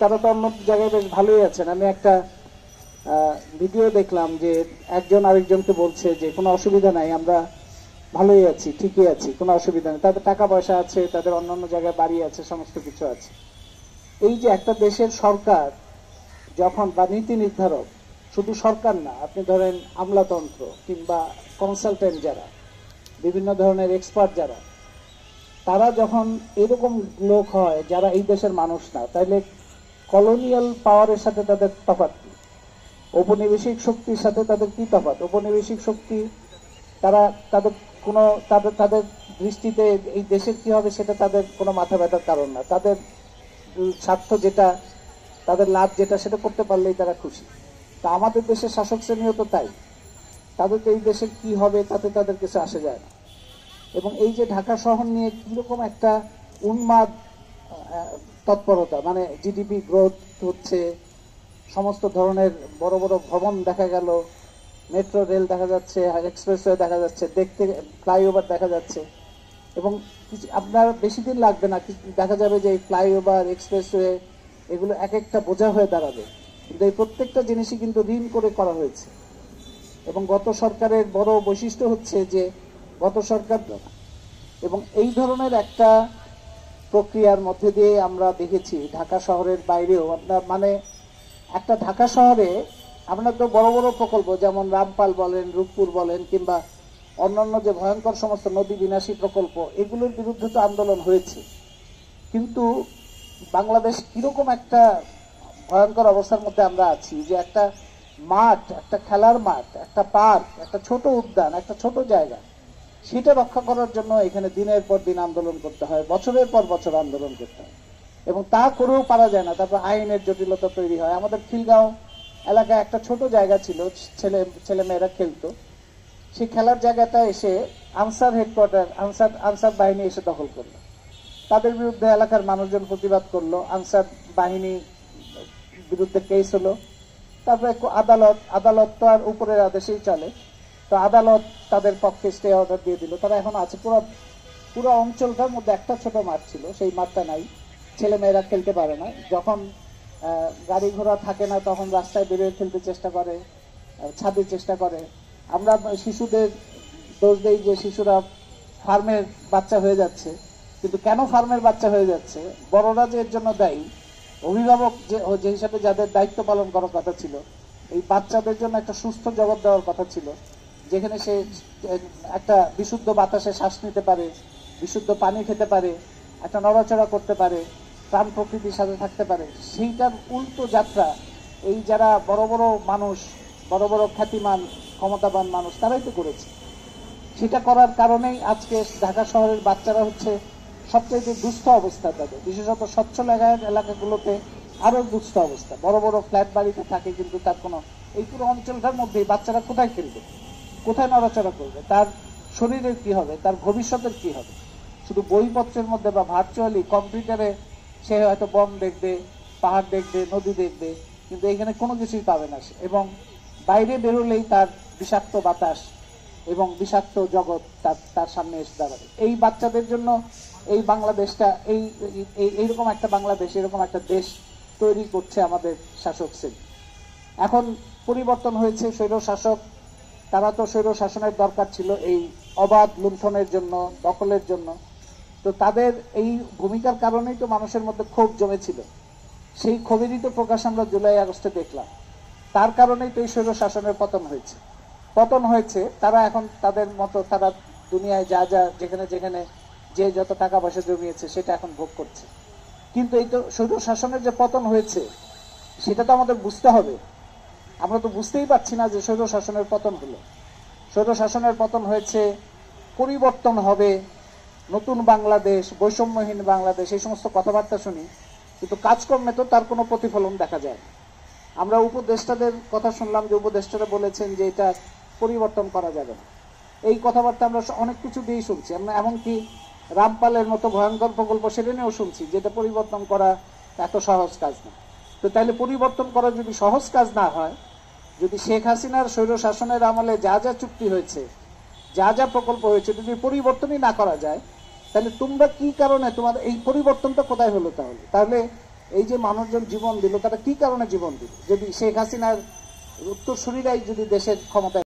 তারা তো অন্য জায়গায় বেশ ভালোই আছেন। আমি একটা ভিডিও দেখলাম যে একজন আরেকজনকে বলছে যে কোনো অসুবিধা নাই, আমরা ভালোই আছি, ঠিকই আছি, কোনো অসুবিধা নেই, তাদের টাকা পয়সা আছে, তাদের অন্যান্য জায়গায় বাড়ি আছে, সমস্ত কিছু আছে। এই যে একটা দেশের সরকার যখন বা নীতি নির্ধারক, শুধু সরকার না, আপনি ধরেন আমলাতন্ত্র কিংবা কনসালটেন্ট যারা, বিভিন্ন ধরনের এক্সপার্ট যারা, তারা যখন এরকম লোক হয় যারা এই দেশের মানুষ না, তাহলে কলোনিয়াল পাওয়ারের সাথে তাদের তফাৎ কি? ঔপনিবেশিক শক্তির সাথে তাদের কি তফাৎ? ঔপনিবেশিক শক্তি তারা তাদের কোনো তাদের তাদের দৃষ্টিতে এই দেশের কি হবে সেটা তাদের কোনো মাথা ব্যথার কারণ না। তাদের স্বার্থ যেটা, তাদের লাভ যেটা, সেটা করতে পারলেই তারা খুশি। তা আমাদের দেশের শাসক শ্রেণীও তো তাই, তাদের তো এই দেশের কি হবে তাতে তাদের কিছু আসে যায় না। এবং এই যে ঢাকা শহর নিয়ে কিরকম একটা উন্মাদ তৎপরতা, মানে জিডিপি গ্রোথ হচ্ছে, সমস্ত ধরনের বড় বড় ভবন দেখা গেল, মেট্রো রেল দেখা যাচ্ছে, এক্সপ্রেসওয়ে দেখা যাচ্ছে, দেখতে ফ্লাইওভার দেখা যাচ্ছে। এবং আপনার বেশি দিন লাগবে না, দেখা যাবে যে এই ফ্লাইওভার, এক্সপ্রেসওয়ে এগুলো এক একটা বোঝা হয়ে দাঁড়াবে। কিন্তু এই প্রত্যেকটা জিনিসই কিন্তু ঋণ করে করা হয়েছে। এবং গত সরকারের বড় বৈশিষ্ট্য হচ্ছে যে গত সরকার, এবং এই ধরনের একটা প্রক্রিয়ার মধ্যে দিয়ে আমরা দেখেছি ঢাকা শহরের বাইরেও, আপনার মানে একটা ঢাকা শহরে আপনার তো বড় বড় প্রকল্প যেমন রামপাল বলেন, রূপপুর বলেন, কিংবা অন্যান্য যে ভয়ঙ্কর সমস্ত নদী বিনাশী প্রকল্প, এগুলোর বিরুদ্ধে তো আন্দোলন হয়েছে। কিন্তু বাংলাদেশ কিরকম একটা ভয়ঙ্কর অবস্থার মধ্যে আমরা আছি যে একটা মাঠ, একটা খেলার মাঠ, একটা পার্ক, একটা ছোট উদ্যান, একটা ছোট জায়গা, সেটা রক্ষা করার জন্য এখানে দিনের পর দিন আন্দোলন করতে হয়, বছরের পর বছর আন্দোলন করতে হয়, এবং তা করেও পারা যায় না। তারপর আইনের জটিলতা তৈরি হয়। আমাদের খিলগাঁও এলাকায় একটা ছোট জায়গা ছিল, ছেলেমেয়েরা খেলতো, সেই খেলার জায়গাটা এসে আনসার হেডকোয়ার্টার, আনসার বাহিনী এসে দখল করলো। তাদের বিরুদ্ধে এলাকার মানুষজন প্রতিবাদ করলো, আনসার বাহিনী বিরুদ্ধে কেস হলো। তারপরে আদালত তো আর উপরের আদেশেই চলে, তো আদালত তাদের পক্ষে স্টে অর্ডার দিয়ে দিল। তারা এখন আছে, পুরো অঞ্চলটার মধ্যে একটা ছোট মাঠ ছিল, সেই মাঠটা নাই, ছেলেমেয়েরা খেলতে পারে না। যখন গাড়ি ঘোড়া থাকে না তখন রাস্তায় বেরিয়ে খেলতে চেষ্টা করে, ছাদের চেষ্টা করে। আমরা শিশুদের দোষ দেই যে শিশুরা ফার্মের বাচ্চা হয়ে যাচ্ছে, কিন্তু কেন ফার্মের বাচ্চা হয়ে যাচ্ছে? বড়রা যে এর জন্য দায়ী, অভিভাবক যে হিসাবে যাদের দায়িত্ব পালন করার কথা ছিল, এই বাচ্চাদের জন্য একটা সুস্থ জগৎ দেওয়ার কথা ছিল, যেখানে সে একটা বিশুদ্ধ বাতাসে শ্বাস নিতে পারে, বিশুদ্ধ পানি খেতে পারে, একটা নড়াচড়া করতে পারে, প্রাণ প্রকৃতির সাথে থাকতে পারে। সেইটার উল্টো যাত্রা এই যারা বড় বড় মানুষ, বড় বড় খ্যাতিমান ক্ষমতাবান মানুষ, তারাই তো করেছে। সেটা করার কারণেই আজকে ঢাকা শহরের বাচ্চারা হচ্ছে সবচেয়ে দুস্থ অবস্থা, তাদের বিশেষত স্বচ্ছল এলাকাগুলোতে আরো দুস্থ অবস্থা। বড় বড় ফ্ল্যাট বাড়িতে থাকে, কিন্তু তার কোনো, এই পুরো অঞ্চলটার মধ্যে বাচ্চারা কোথায় খেলবে, কোথায় নড়াচড়া করবে, তার শরীরের কি হবে, তার ভবিষ্যতের কি হবে? শুধু বইপত্রের মধ্যে বা ভার্চুয়ালি কম্পিউটারে সে হয়তো বন দেখবে, পাহাড় দেখবে, নদী দেখবে, কিন্তু এখানে কোনো কিছুই পাবে না। এবং বাইরে বেরোলেই তার বিষাক্ত বাতাস এবং বিষাক্ত জগৎ তার সামনে এসে দাঁড়াবে। এই বাচ্চাদের জন্য এই বাংলাদেশটা, এইরকম একটা বাংলাদেশ, এরকম একটা দেশ তৈরি করছে আমাদের শাসক শ্রেণী। এখন পরিবর্তন হয়েছে, স্বৈর শাসক, তারা তো স্বৈর শাসনের দরকার ছিল এই অবাধ লুণ্ঠনের জন্য, দখলের জন্য। তো তাদের এই ভূমিকার কারণেই তো মানুষের মধ্যে ক্ষোভ জমেছিল। সেই ক্ষোভেরই তো প্রকাশ আমরা জুলাই আগস্টে দেখলাম। তার কারণেই তো এই স্বৈর শাসনের পতন হয়েছে। তারা এখন তাদের মতো, তারা দুনিয়ায় যা যেখানে যেখানে যে যত টাকা পয়সা জমিয়েছে সেটা এখন ভোগ করছে। কিন্তু এই তো স্বৈর শাসনের যে পতন হয়েছে, সেটা তো আমাদের বুঝতে হবে। আমরা তো বুঝতেই পারছি না যে স্বৈর শাসনের পতন হলো। স্বৈর শাসনের পতন হয়েছে, পরিবর্তন হবে, নতুন বাংলাদেশ, বৈষম্যহীন বাংলাদেশ, এই সমস্ত কথাবার্তা শুনি, কিন্তু কাজকর্মে তো তার কোনো প্রতিফলন দেখা যায় না। আমরা উপদেষ্টাদের কথা শুনলাম যে উপদেষ্টারা বলেছেন যে এটা পরিবর্তন করা যাবে না। এই কথাবার্তা আমরা অনেক কিছু দিয়েই শুনছি। আমরা এমনকি রামপালের মতো ভয়ঙ্কর প্রকল্প সেটা নিয়েও শুনছি, যেটা পরিবর্তন করা এত সহজ কাজ না। তো তাইলে পরিবর্তন করা যদি সহজ কাজ না হয়, যদি শেখ হাসিনার স্বৈর শাসনের আমলে যা যা চুক্তি হয়েছে, যা যা প্রকল্প হয়েছে, যদি পরিবর্তনই না করা যায়, তাহলে তোমরা কি কারণে, তোমার এই পরিবর্তনটা কোথায় হলো? তাহলে এই যে মানুষজন জীবন দিল তারা কি কারণে জীবন দিল? যদি শেখ হাসিনার উত্তরসূরিরাই যদি দেশের ক্ষমতায়